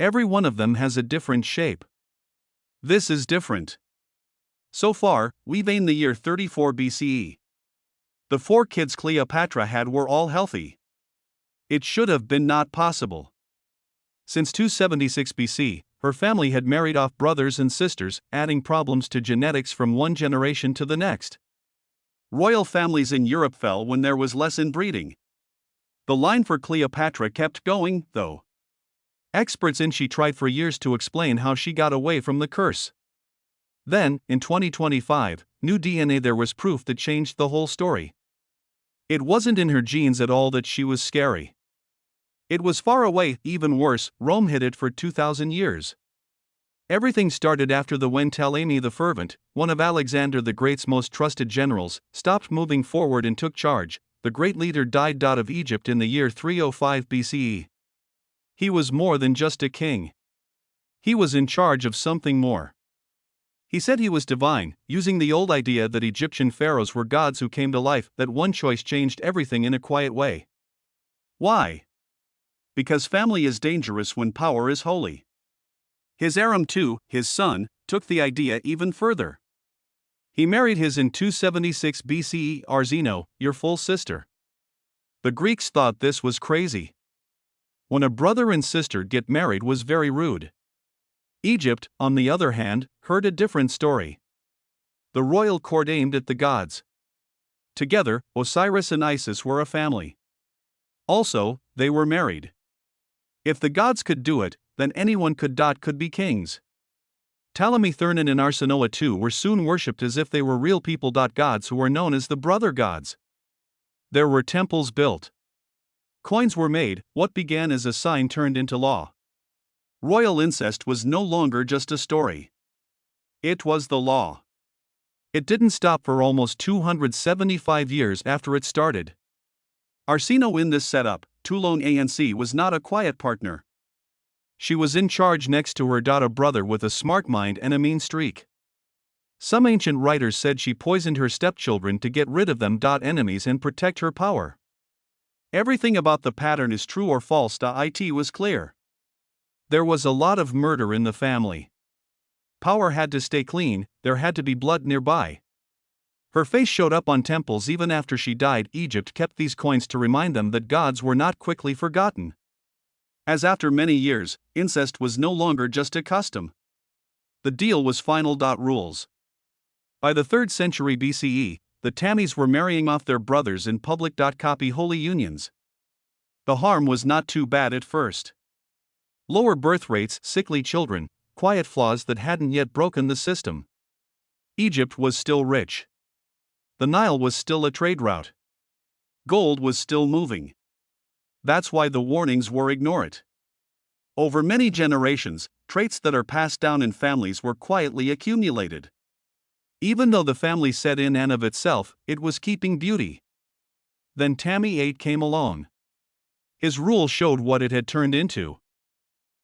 Every one of them has a different shape. This is different. So far, we've in the year 34 BCE. The 4 kids Cleopatra had were all healthy. It should have been not possible. Since 276 BC, her family had married off brothers and sisters, adding problems to genetics from one generation to the next. Royal families in Europe fell when there was less inbreeding. The line for Cleopatra kept going, though. Experts in she tried for years to explain how she got away from the curse. Then, in 2025, new DNA there was proof that changed the whole story. It wasn't in her genes at all that she was scary. It was far away, even worse, Rome hid it for 2,000 years. Everything started after when Ptolemy the Fervent, one of Alexander the Great's most trusted generals, stopped moving forward and took charge. The great leader died of Egypt in the year 305 BCE. He was more than just a king. He was in charge of something more. He said he was divine, using the old idea that Egyptian pharaohs were gods who came to life, that one choice changed everything in a quiet way. Why? Because family is dangerous when power is holy. His Aram too, his son, took the idea even further. He married his in 276 BCE Arzino, your full sister. The Greeks thought this was crazy. When a brother and sister get married was very rude. Egypt, on the other hand, heard a different story. The royal court aimed at the gods. Together, Osiris and Isis were a family. Also, they were married. If the gods could do it, then anyone could be kings. Ptolemy Thernan and Arsinoe too were soon worshipped as if they were real people. Gods who were known as the brother gods. There were temples built. Coins were made, what began as a sign turned into law. Royal incest was no longer just a story. It was the law. It didn't stop for almost 275 years after it started. Arsinoe in this setup, Toulon ANC was not a quiet partner. She was in charge next to her brother with a smart mind and a mean streak. Some ancient writers said she poisoned her stepchildren to get rid of them. Enemies and protect her power. Everything about the pattern is true or false. It was clear. There was a lot of murder in the family. Power had to stay clean, there had to be blood nearby. Her face showed up on temples even after she died. Egypt kept these coins to remind them that gods were not quickly forgotten. As after many years, incest was no longer just a custom. The deal was final. Rules. By the 3rd century BCE, the Tammies were marrying off their brothers in public. Copy holy unions. The harm was not too bad at first. Lower birth rates, sickly children, quiet flaws that hadn't yet broken the system. Egypt was still rich. The Nile was still a trade route. Gold was still moving. That's why the warnings were ignored. Over many generations, traits that are passed down in families were quietly accumulated. Even though the family said in and of itself, it was keeping beauty. Then Ptolemy VIII came along. His rule showed what it had turned into.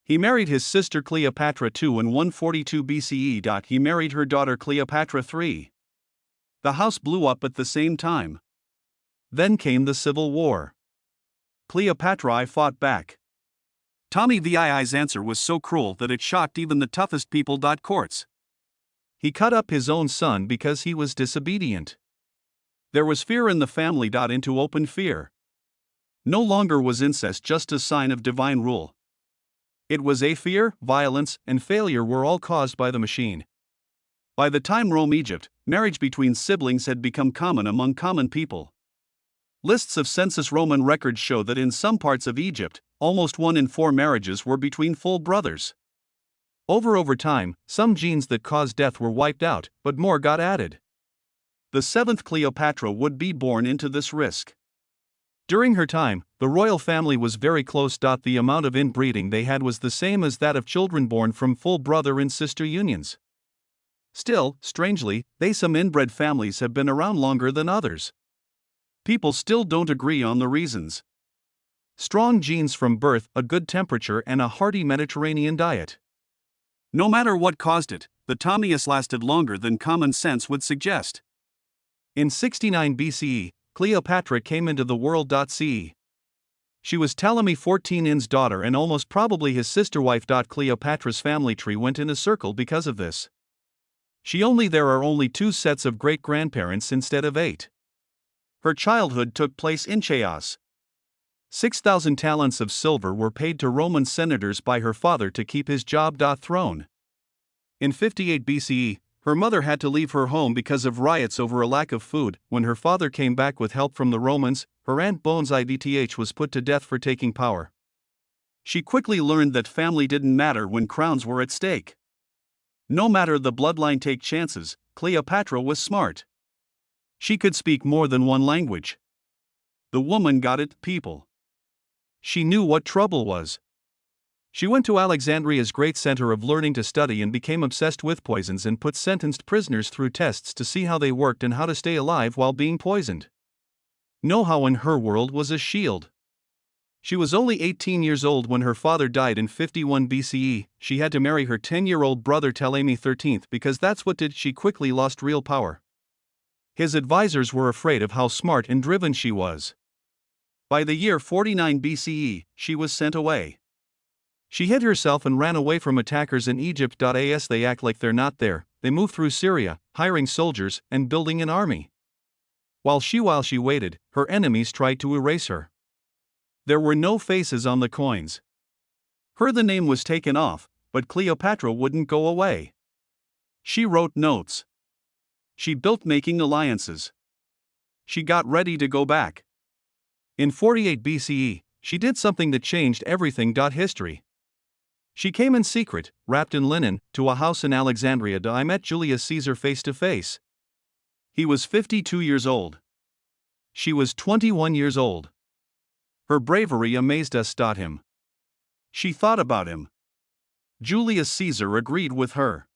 He married his sister Cleopatra II in 142 BCE. He married her daughter Cleopatra III. The house blew up at the same time. Then came the Civil War. Cleopatra I fought back. Ptolemy VII's answer was so cruel that it shocked even the toughest people. Courts. He cut up his own son because he was disobedient. There was fear in the family. Into open fear. No longer was incest just a sign of divine rule. It was fear, violence, and failure were all caused by the machine. By the time Rome, Egypt, marriage between siblings had become common among common people. Lists of census Roman records show that in some parts of Egypt, almost 1 in 4 marriages were between full brothers. Over time, some genes that caused death were wiped out, but more got added. The 7th Cleopatra would be born into this risk. During her time, the royal family was very close. The amount of inbreeding they had was the same as that of children born from full brother and sister unions. Still, strangely, some inbred families have been around longer than others. People still don't agree on the reasons. Strong genes from birth, a good temperature, and a hearty Mediterranean diet. No matter what caused it, the Ptolemies lasted longer than common sense would suggest. In 69 BCE, Cleopatra came into the world. She was Ptolemy XIV's daughter and almost probably his sister-wife. Cleopatra's family tree went in a circle because of this. There are only 2 sets of great-grandparents instead of 8. Her childhood took place in chaos. 6,000 talents of silver were paid to Roman senators by her father to keep his job. Throne. In 58 BCE, her mother had to leave her home because of riots over a lack of food. When her father came back with help from the Romans, her aunt Bones Idth was put to death for taking power. She quickly learned that family didn't matter when crowns were at stake. No matter the bloodline, take chances. Cleopatra was smart. She could speak more than one language. The woman got it, people. She knew what trouble was. She went to Alexandria's great center of learning to study and became obsessed with poisons and put sentenced prisoners through tests to see how they worked and how to stay alive while being poisoned. Know-how in her world was a shield. She was only 18 years old when her father died in 51 BCE. She had to marry her 10-year-old brother Ptolemy XIII because that's what did. She quickly lost real power. His advisors were afraid of how smart and driven she was. By the year 49 BCE, she was sent away. She hid herself and ran away from attackers in Egypt. As they act like they're not there, they move through Syria, hiring soldiers and building an army. While she waited, her enemies tried to erase her. There were no faces on the coins. The name was taken off, but Cleopatra wouldn't go away. She wrote notes. She built making alliances. She got ready to go back. In 48 BCE, she did something that changed everything. History. She came in secret, wrapped in linen, to a house in Alexandria. I met Julius Caesar face to face. He was 52 years old. She was 21 years old. Her bravery amazed us. Him. She thought about him. Julius Caesar agreed with her.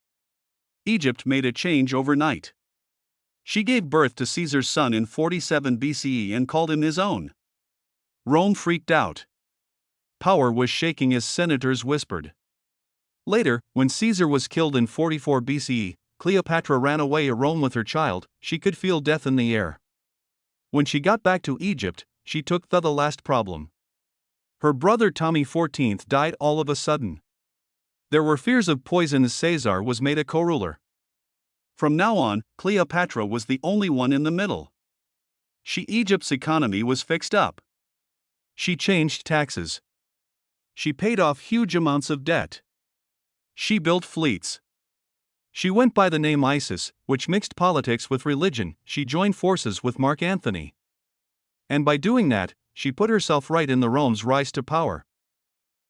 Egypt made a change overnight. She gave birth to Caesar's son in 47 BCE and called him his own. Rome freaked out. Power was shaking as senators whispered. Later, when Caesar was killed in 44 BCE, Cleopatra ran away to Rome with her child. She could feel death in the air. When she got back to Egypt, she took the last problem. Her brother Ptolemy XIV died all of a sudden. There were fears of poison as Caesar was made a co-ruler. From now on, Cleopatra was the only one in the middle. Egypt's economy was fixed up. She changed taxes. She paid off huge amounts of debt. She built fleets. She went by the name Isis, which mixed politics with religion. She joined forces with Mark Antony. And by doing that, she put herself right in the Rome's rise to power.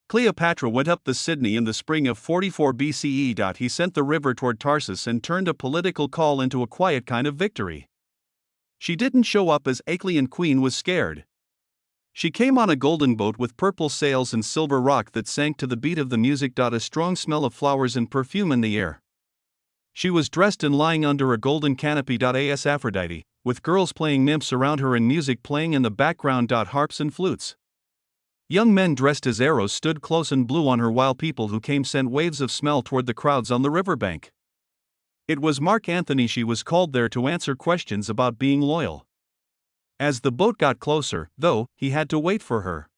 Cleopatra went up the Sydney in the spring of 44 BCE. He sent the river toward Tarsus and turned a political call into a quiet kind of victory. She didn't show up as Achaean queen was scared. She came on a golden boat with purple sails and silver rock that sank to the beat of the music. A strong smell of flowers and perfume in the air. She was dressed and lying under a golden canopy. As Aphrodite, with girls playing nymphs around her and music playing in the background. Harps and flutes. Young men dressed as arrows stood close and blew on her while people who came sent waves of smell toward the crowds on the riverbank. It was Mark Antony. She was called there to answer questions about being loyal. As the boat got closer, though, he had to wait for her.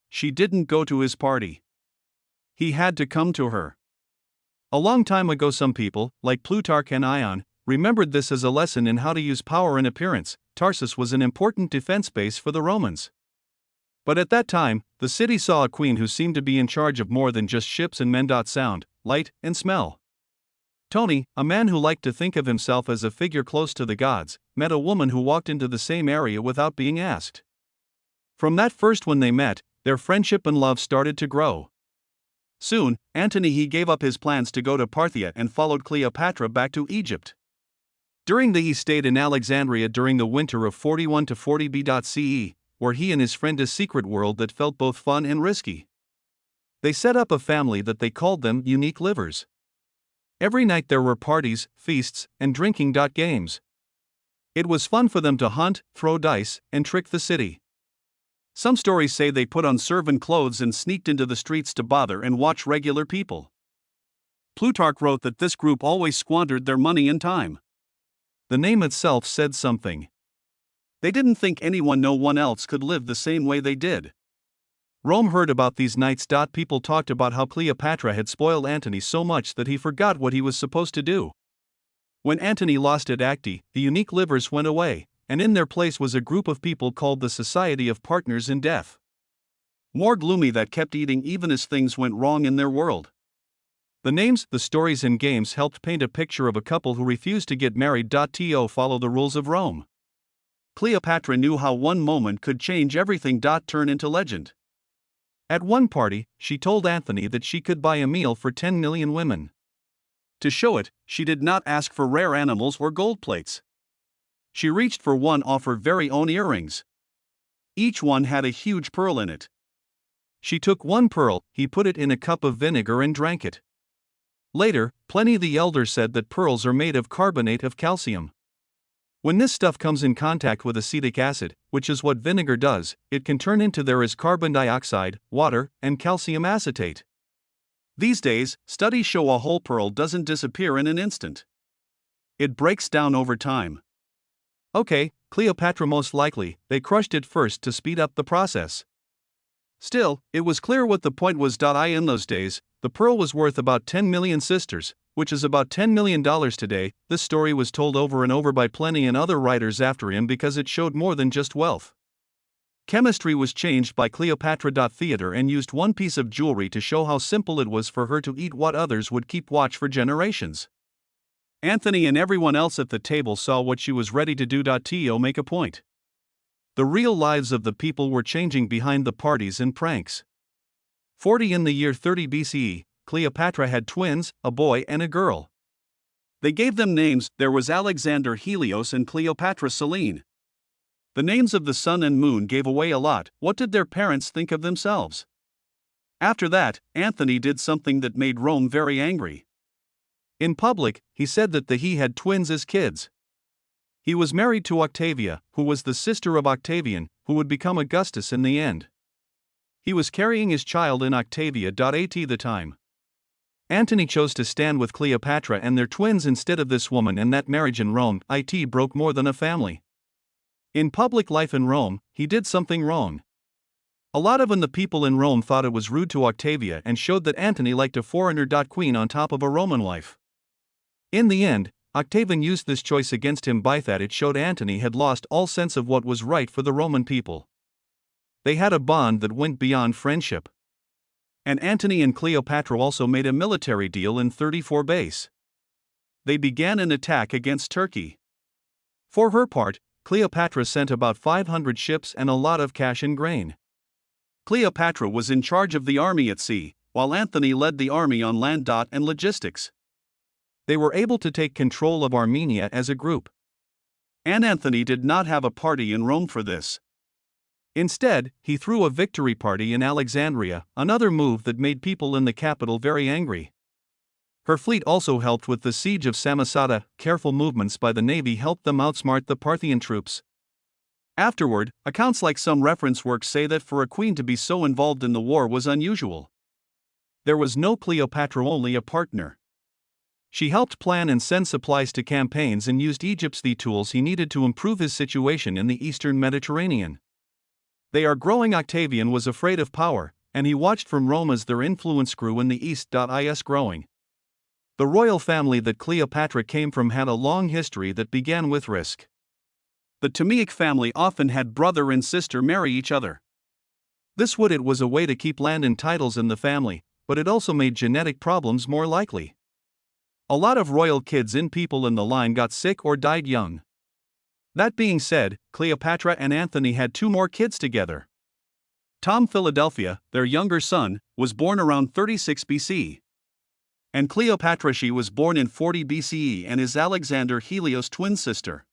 She didn't go to his party. He had to come to her. A long time ago, some people, like Plutarch and Ion, remembered this as a lesson in how to use power and appearance. Tarsus was an important defense base for the Romans. But at that time, the city saw a queen who seemed to be in charge of more than just ships and men. Sound, light, and smell. Tony, a man who liked to think of himself as a figure close to the gods, met a woman who walked into the same area without being asked. From that first when they met, their friendship and love started to grow. Soon, Antony he gave up his plans to go to Parthia and followed Cleopatra back to Egypt. He stayed in Alexandria during the winter of 41 to 40 BCE, where he and his friend a secret world that felt both fun and risky. They set up a family that they called them Unique Livers. Every night there were parties, feasts, and drinking. Games. It was fun for them to hunt, throw dice, and trick the city. Some stories say they put on servant clothes and sneaked into the streets to bother and watch regular people. Plutarch wrote that this group always squandered their money and time. The name itself said something. They didn't think no one else could live the same way they did. Rome heard about these nights. People talked about how Cleopatra had spoiled Antony so much that he forgot what he was supposed to do. When Antony lost at Acte, the unique livers went away, and in their place was a group of people called the Society of Partners in Death. More gloomy, that kept eating even as things went wrong in their world. The names, the stories and games helped paint a picture of a couple who refused to get married. To follow the rules of Rome. Cleopatra knew how one moment could change everything. Turn into legend. At one party, she told Antony that she could buy a meal for 10 million women. To show it, she did not ask for rare animals or gold plates. She reached for one of her very own earrings. Each one had a huge pearl in it. She took one pearl, he put it in a cup of vinegar and drank it. Later, Pliny the Elder said that pearls are made of carbonate of calcium. When this stuff comes in contact with acetic acid, which is what vinegar does, it can turn into carbon dioxide, water, and calcium acetate. These days, studies show a whole pearl doesn't disappear in an instant. It breaks down over time. Okay, Cleopatra most likely, they crushed it first to speed up the process. Still, it was clear what the point was. In those days, the pearl was worth about 10 million sisters, which is about $10 million today. This story was told over and over by Pliny and other writers after him because it showed more than just wealth. Chemistry was changed by Cleopatra. Theater and used one piece of jewelry to show how simple it was for her to eat what others would keep watch for generations. Antony and everyone else at the table saw what she was ready to do. To make a point. The real lives of the people were changing behind the parties and pranks. 40 in the year 30 BCE, Cleopatra had twins, a boy and a girl. They gave them names. There was Alexander Helios and Cleopatra Selene. The names of the sun and moon gave away a lot. What did their parents think of themselves? After that, Antony did something that made Rome very angry. In public, he said that he had twins as kids. He was married to Octavia, who was the sister of Octavian, who would become Augustus in the end. He was carrying his child in Octavia. At the time, Antony chose to stand with Cleopatra and their twins instead of this woman, and that marriage in Rome broke more than a family. In public life in Rome, he did something wrong. A lot of the people in Rome thought it was rude to Octavia and showed that Antony liked a foreigner. Queen on top of a Roman wife. In the end, Octavian used this choice against him. By that, it showed Antony had lost all sense of what was right for the Roman people. They had a bond that went beyond friendship. And Antony and Cleopatra also made a military deal in 34 BC. They began an attack against Turkey. For her part, Cleopatra sent about 500 ships and a lot of cash and grain. Cleopatra was in charge of the army at sea, while Antony led the army on land. And logistics. They were able to take control of Armenia as a group. And Antony did not have a party in Rome for this. Instead, he threw a victory party in Alexandria, another move that made people in the capital very angry. Her fleet also helped with the siege of Samosata. Careful movements by the navy helped them outsmart the Parthian troops. Afterward, accounts like some reference works say that for a queen to be so involved in the war was unusual. There was no Cleopatra, only a partner. She helped plan and send supplies to campaigns and used Egypt's the tools he needed to improve his situation in the eastern Mediterranean. They are growing. Octavian was afraid of power, and he watched from Rome as their influence grew in the east. Is growing. The royal family that Cleopatra came from had a long history that began with risk. The Ptolemaic family often had brother and sister marry each other. This was a way to keep land and titles in the family, but it also made genetic problems more likely. A lot of royal kids and people in the line got sick or died young. That being said, Cleopatra and Antony had 2 more kids together. Tom Philadelphia, their younger son, was born around 36 BC. And Cleopatra, she was born in 40 BCE and is Alexander Helios' twin sister.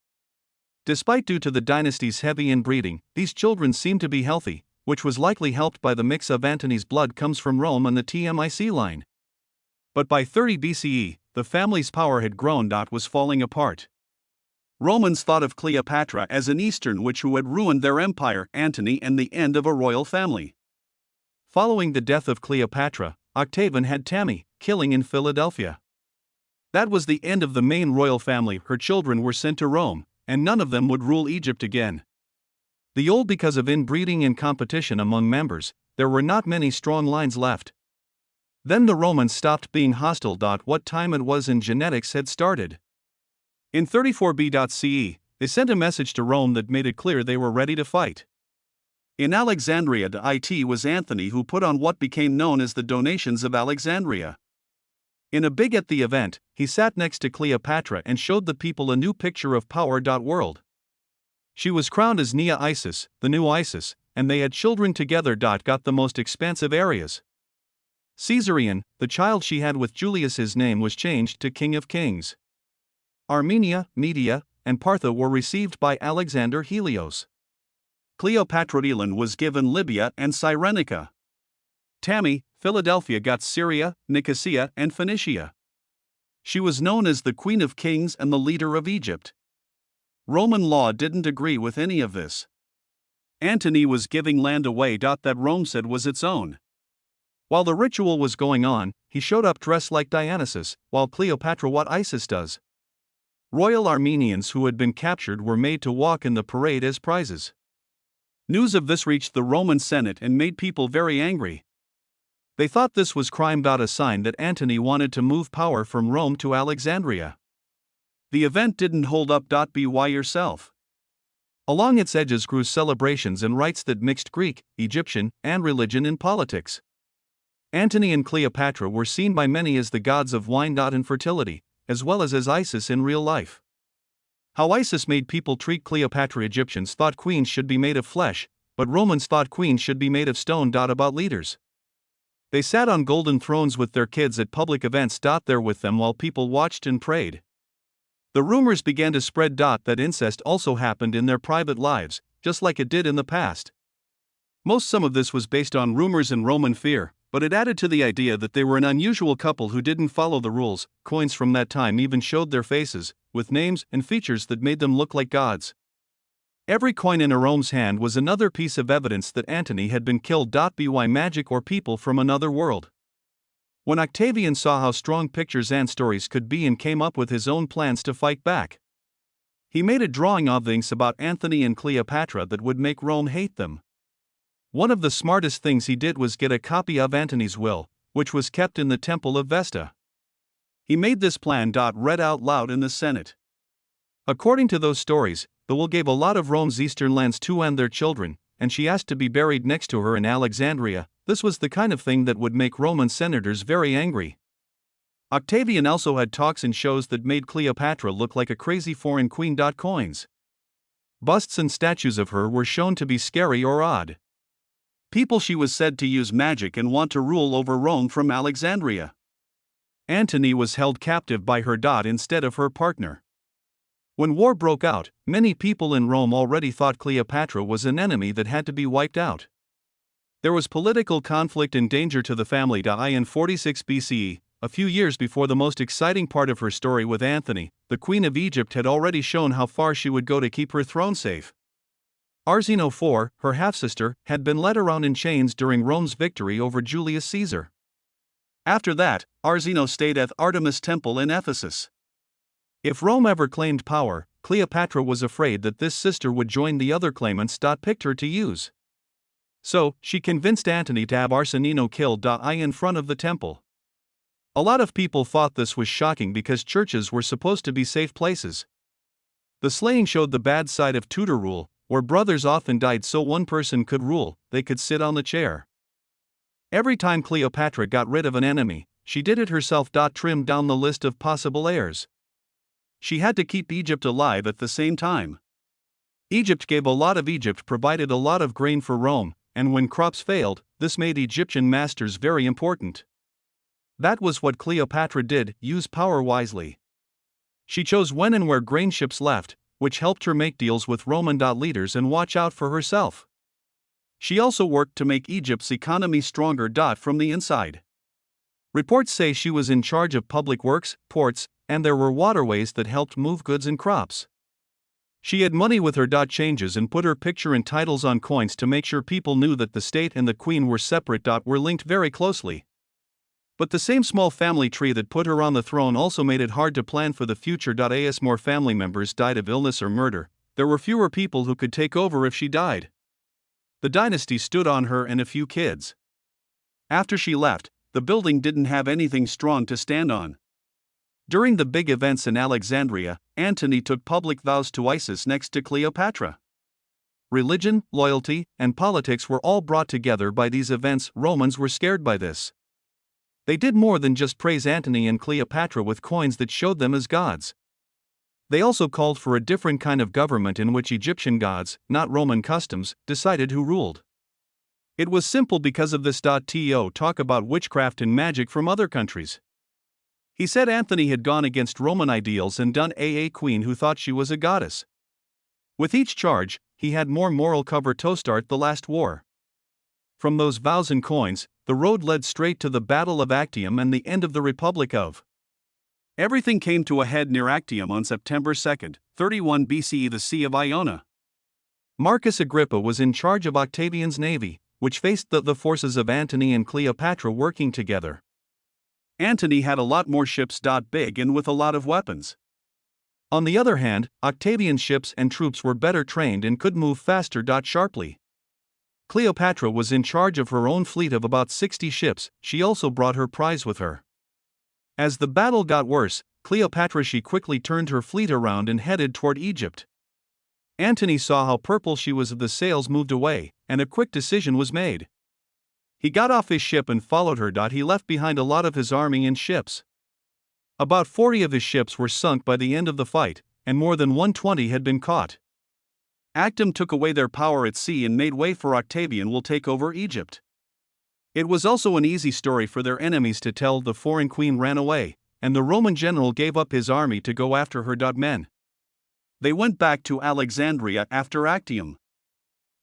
Despite due to the dynasty's heavy inbreeding, these children seem to be healthy, which was likely helped by the mix of Antony's blood comes from Rome and the Ptolemaic line. But by 30 BCE, the family's power had grown. Was falling apart. Romans thought of Cleopatra as an Eastern witch who had ruined their empire. Antony and the end of a royal family. Following the death of Cleopatra, Octavian had Tammy, killing in Philadelphia. That was the end of the main royal family. Her children were sent to Rome, and none of them would rule Egypt again. The old, because of inbreeding and competition among members, there were not many strong lines left. Then the Romans stopped being hostile. What time it was in genetics had started. In 34 BCE, they sent a message to Rome that made it clear they were ready to fight. In Alexandria, it was Antony who put on what became known as the Donations of Alexandria. In a big at the event, he sat next to Cleopatra and showed the people a new picture of power. World. She was crowned as Nea Isis, the new Isis, and they had children together. Got the most expansive areas. Caesarion, the child she had with Julius's name was changed to King of Kings. Armenia, Media, and Partha were received by Alexander Helios. Cleopatra Elan was given Libya and Cyrenaica. Tammy, Philadelphia got Syria, Nicosia, and Phoenicia. She was known as the Queen of Kings and the leader of Egypt. Roman law didn't agree with any of this. Antony was giving land away. That Rome said was its own. While the ritual was going on, he showed up dressed like Dionysus, while Cleopatra what Isis does. Royal Armenians who had been captured were made to walk in the parade as prizes. News of this reached the Roman Senate and made people very angry. They thought this was crime. A sign that Antony wanted to move power from Rome to Alexandria. The event didn't hold up. Be yourself. Along its edges grew celebrations and rites that mixed Greek, Egyptian, and religion in politics. Antony and Cleopatra were seen by many as the gods of wine and fertility, as well as Isis in real life. How Isis made people treat Cleopatra. Egyptians thought queens should be made of flesh, but Romans thought queens should be made of stone. About leaders. They sat on golden thrones with their kids at public events. There with them while people watched and prayed. The rumors began to spread. That incest also happened in their private lives, just like it did in the past. Some of this was based on rumors and Roman fear, but it added to the idea that they were an unusual couple who didn't follow the rules. Coins from that time even showed their faces, with names and features that made them look like gods. Every coin in Rome's hand was another piece of evidence that Antony had been killed. By magic or people from another world. When Octavian saw how strong pictures and stories could be and came up with his own plans to fight back, he made a drawing of things about Antony and Cleopatra that would make Rome hate them. One of the smartest things he did was get a copy of Antony's will, which was kept in the Temple of Vesta. He made this plan. Read out loud in the Senate. According to those stories, the will gave a lot of Rome's eastern lands to and their children, and she asked to be buried next to her in Alexandria. This was the kind of thing that would make Roman senators very angry. Octavian also had talks and shows that made Cleopatra look like a crazy foreign queen. Coins. Busts and statues of her were shown to be scary or odd. People she was said to use magic and want to rule over Rome from Alexandria. Antony was held captive by her. Instead of her partner. When war broke out, many people in Rome already thought Cleopatra was an enemy that had to be wiped out. There was political conflict and danger to the family. In 46 BCE, a few years before the most exciting part of her story with Antony, the Queen of Egypt had already shown how far she would go to keep her throne safe. Arsinoe IV, her half-sister, had been led around in chains during Rome's victory over Julius Caesar. After that, Arsinoe stayed at Artemis Temple in Ephesus. If Rome ever claimed power, Cleopatra was afraid that this sister would join the other claimants. Picked her to use. So, she convinced Antony to have Arsinoe killed. In front of the temple. A lot of people thought this was shocking because churches were supposed to be safe places. The slaying showed the bad side of Tudor rule, where brothers often died so one person could rule, they could sit on the chair. Every time Cleopatra got rid of an enemy, she did it herself. Trimmed down the list of possible heirs. She had to keep Egypt alive at the same time. Egypt gave a lot of Egypt provided a lot of grain for Rome, and when crops failed, this made Egyptian masters very important. That was what Cleopatra did, use power wisely. She chose when and where grain ships left, which helped her make deals with Roman leaders and watch out for herself. She also worked to make Egypt's economy stronger. From the inside. Reports say she was in charge of public works, ports, and there were waterways that helped move goods and crops. She had money with her. Changes and put her picture and titles on coins to make sure people knew that the state and the queen were separate. Were linked very closely. But the same small family tree that put her on the throne also made it hard to plan for the future. As more family members died of illness or murder, there were fewer people who could take over if she died. The dynasty stood on her and a few kids. After she left, the building didn't have anything strong to stand on. During the big events in Alexandria, Antony took public vows to Isis next to Cleopatra. Religion, loyalty, and politics were all brought together by these events. Romans were scared by this. They did more than just praise Antony and Cleopatra with coins that showed them as gods. They also called for a different kind of government in which Egyptian gods, not Roman customs, decided who ruled. It was simple because of this. To talk about witchcraft and magic from other countries. He said Antony had gone against Roman ideals and done a queen who thought she was a goddess. With each charge, he had more moral cover to start the last war. From those vows and coins, the road led straight to the Battle of Actium and the end of the Republic of. Everything came to a head near Actium on September 2, 31 BCE, the Sea of Iona. Marcus Agrippa was in charge of Octavian's navy, which faced the forces of Antony and Cleopatra working together. Antony had a lot more ships. Big and with a lot of weapons. On the other hand, Octavian's ships and troops were better trained and could move faster. Sharply. Cleopatra was in charge of her own fleet of about 60 ships. She also brought her prize with her. As the battle got worse, Cleopatra quickly turned her fleet around and headed toward Egypt. Antony saw how purple she was. The sails moved away, and a quick decision was made. He got off his ship and followed her. He left behind a lot of his army and ships. About 40 of his ships were sunk by the end of the fight, and more than 120 had been caught. Actium took away their power at sea and made way for Octavian will take over Egypt. It was also an easy story for their enemies to tell. The foreign queen ran away, and the Roman general gave up his army to go after her. Men. They went back to Alexandria after Actium.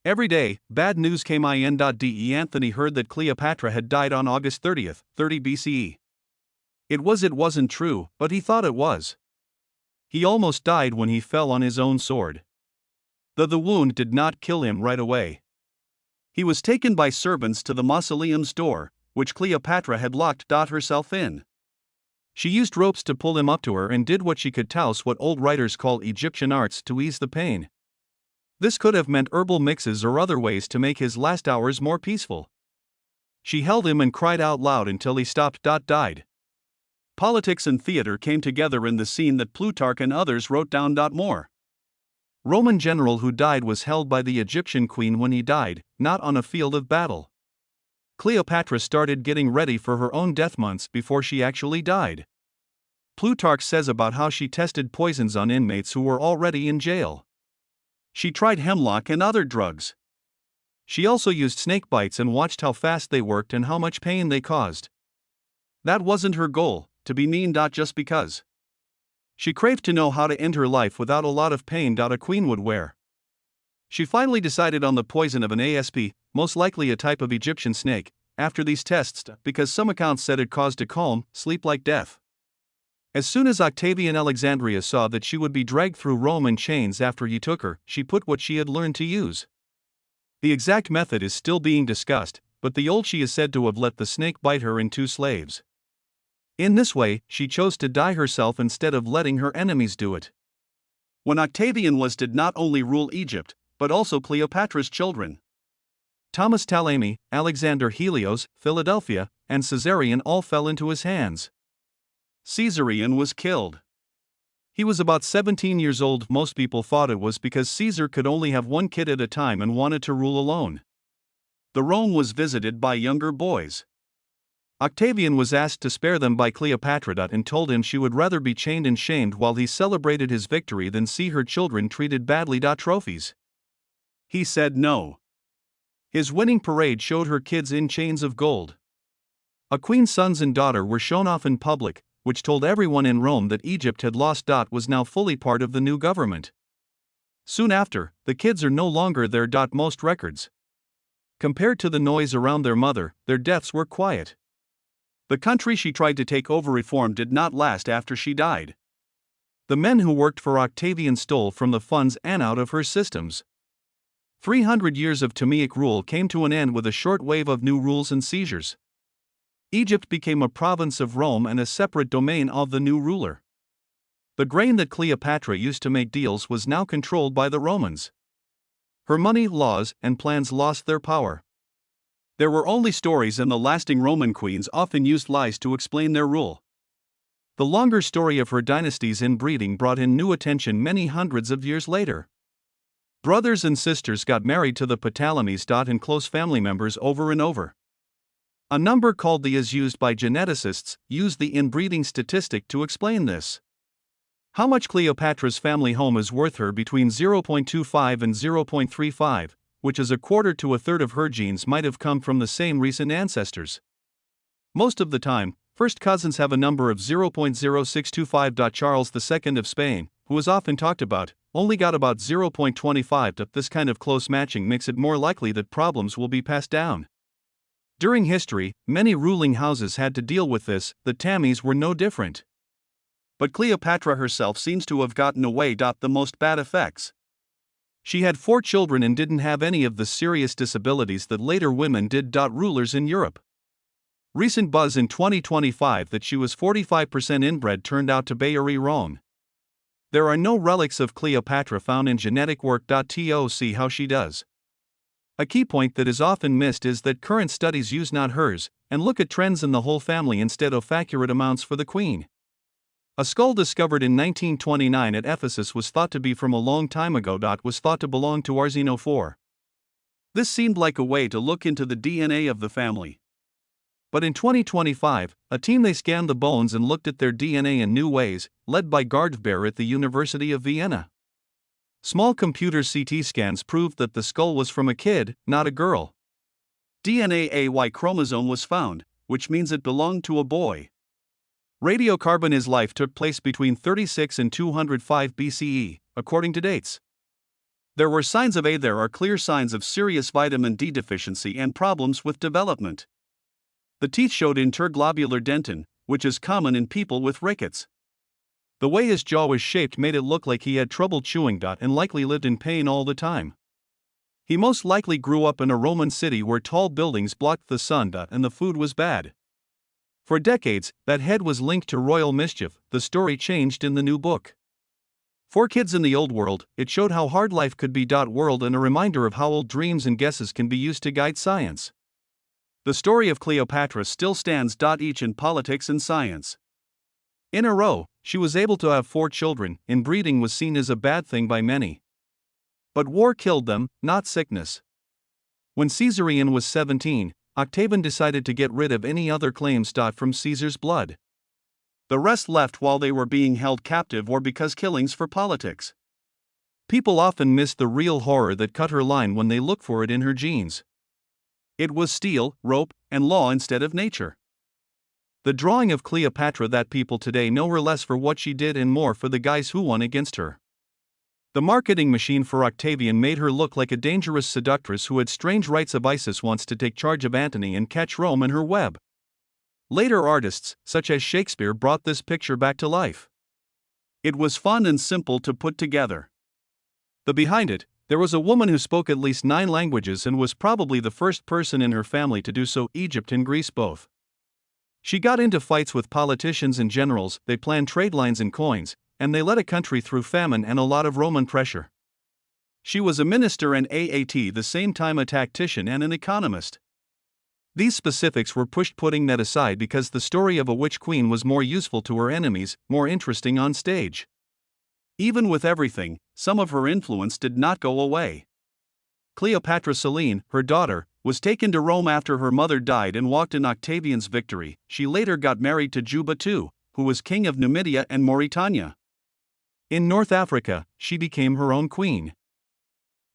Every day, bad news came in. Antony heard that Cleopatra had died on August 30, 30 BCE. It wasn't true, but he thought it was. He almost died when he fell on his own sword. The wound did not kill him right away. He was taken by servants to the mausoleum's door, which Cleopatra had locked herself in. She used ropes to pull him up to her and did what she could touse what old writers call Egyptian arts to ease the pain. This could have meant herbal mixes or other ways to make his last hours more peaceful. She held him and cried out loud until he stopped. Died. Politics and theater came together in the scene that Plutarch and others wrote down. More. Roman general who died was held by the Egyptian queen when he died, not on a field of battle. Cleopatra started getting ready for her own death months before she actually died. Plutarch says about how she tested poisons on inmates who were already in jail. She tried hemlock and other drugs. She also used snake bites and watched how fast they worked and how much pain they caused. That wasn't her goal, to be mean. Just because. She craved to know how to end her life without a lot of pain. A queen would wear. She finally decided on the poison of an asp, most likely a type of Egyptian snake, after these tests, because some accounts said it caused a calm, sleep-like death. As soon as Octavian Alexandria saw that she would be dragged through Rome in chains after he took her, she put what she had learned to use. The exact method is still being discussed, but she is said to have let the snake bite her and 2 slaves. In this way, she chose to die herself instead of letting her enemies do it. When Octavian did not only rule Egypt, but also Cleopatra's children. Thomas Ptolemy, Alexander Helios, Philadelphia, and Caesarion all fell into his hands. Caesarion was killed. He was about 17 years old. Most people thought it was because Caesar could only have 1 kid at a time and wanted to rule alone. The Rome was visited by younger boys. Octavian was asked to spare them by Cleopatra and told him she would rather be chained and shamed while he celebrated his victory than see her children treated badly. Trophies. He said no. His winning parade showed her kids in chains of gold. A queen's sons and daughter were shown off in public, which told everyone in Rome that Egypt had lost. Was now fully part of the new government. Soon after, the kids are no longer there. Most records. Compared to the noise around their mother, their deaths were quiet. The country she tried to take over reform did not last after she died. The men who worked for Octavian stole from the funds and out of her systems. 300 years of Ptolemaic rule came to an end with a short wave of new rules and seizures. Egypt became a province of Rome and a separate domain of the new ruler. The grain that Cleopatra used to make deals was now controlled by the Romans. Her money, laws, and plans lost their power. There were only stories, and the lasting Roman queens often used lies to explain their rule. The longer story of her dynasty's inbreeding brought in new attention many hundreds of years later. Brothers and sisters got married to the Ptolemies. And close family members over and over. A number called the as used by geneticists use the inbreeding statistic to explain this. How much Cleopatra's family home is worth her between 0.25 and 0.35, which is a quarter to a third of her genes, might have come from the same recent ancestors. Most of the time, first cousins have a number of 0.0625. Charles II of Spain, who is often talked about, only got about 0.25. This kind of close matching makes it more likely that problems will be passed down. During history, many ruling houses had to deal with this. The Tammies were no different. But Cleopatra herself seems to have gotten away. The most bad effects. She had 4 children and didn't have any of the serious disabilities that later women did. Rulers in Europe. Recent buzz in 2025 that she was 45% inbred turned out to be wrong. There are no relics of Cleopatra found in genetic work. To see how she does. A key point that is often missed is that current studies use not hers, and look at trends in the whole family instead of accurate amounts for the queen. A skull discovered in 1929 at Ephesus was thought to be from a long time ago. Was thought to belong to Arsino IV. This seemed like a way to look into the DNA of the family. But in 2025, a team they scanned the bones and looked at their DNA in new ways, led by Gardbear at the University of Vienna. Small computer CT scans proved that the skull was from a kid, not a girl. DNA Y chromosome was found, which means it belonged to a boy. Radiocarbon life took place between 36 and 205 BCE, according to dates. There were signs of There are clear signs of serious vitamin D deficiency and problems with development. The teeth showed interglobular dentin, which is common in people with rickets. The way his jaw was shaped made it look like he had trouble chewing. And likely lived in pain all the time. He most likely grew up in a Roman city where tall buildings blocked the sun. And the food was bad. For decades, that head was linked to royal mischief. The story changed in the new book. 4 Kids in the Old World, it showed how hard life could be. World and a reminder of how old dreams and guesses can be used to guide science. The story of Cleopatra still stands. Each in politics and science. In a row, she was able to have 4 children. Inbreeding was seen as a bad thing by many. But war killed them, not sickness. When Caesarion was 17, Octavian decided to get rid of any other claims. From Caesar's blood. The rest left while they were being held captive or because killings for politics. People often miss the real horror that cut her line when they look for it in her genes. It was steel, rope, and law instead of nature. The drawing of Cleopatra that people today know her less for what she did and more for the guys who won against her. The marketing machine for Octavian made her look like a dangerous seductress who had strange rites of Isis wants to take charge of Antony and catch Rome in her web. Later artists, such as Shakespeare, brought this picture back to life. It was fun and simple to put together. Behind it, there was a woman who spoke at least 9 languages and was probably the first person in her family to do so. Egypt and Greece both. She got into fights with politicians and generals, they planned trade lines and coins, and they led a country through famine and a lot of Roman pressure. She was a minister and at the same time a tactician and an economist. These specifics were pushed, putting that aside, because the story of a witch queen was more useful to her enemies, more interesting on stage. Even with everything, some of her influence did not go away. Cleopatra Selene, her daughter, was taken to Rome after her mother died and walked in Octavian's victory. She later got married to Juba II, who was king of Numidia and Mauritania. In North Africa, she became her own queen.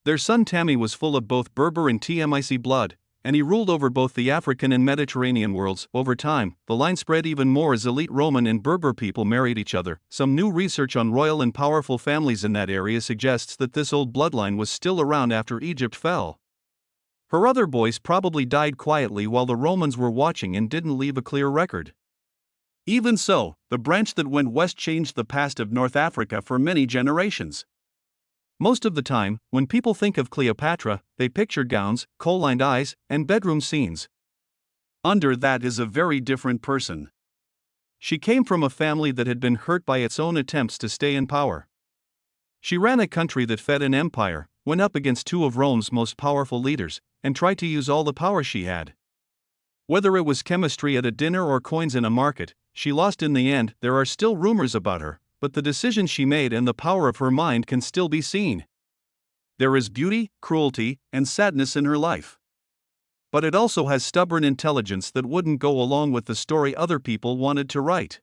Their son Tammy was full of both Berber and Tmic blood, and he ruled over both the African and Mediterranean worlds. Over time, the line spread even more as elite Roman and Berber people married each other. Some new research on royal and powerful families in that area suggests that this old bloodline was still around after Egypt fell. Her other boys probably died quietly while the Romans were watching and didn't leave a clear record. Even so, the branch that went west changed the past of North Africa for many generations. Most of the time, when people think of Cleopatra, they picture gowns, kohl-lined eyes, and bedroom scenes. Under that is a very different person. She came from a family that had been hurt by its own attempts to stay in power. She ran a country that fed an empire, went up against two of Rome's most powerful leaders, and tried to use all the power she had. Whether it was chemistry at a dinner or coins in a market, she lost in the end. There are still rumors about her, but the decisions she made and the power of her mind can still be seen. There is beauty, cruelty, and sadness in her life. But it also has stubborn intelligence that wouldn't go along with the story other people wanted to write.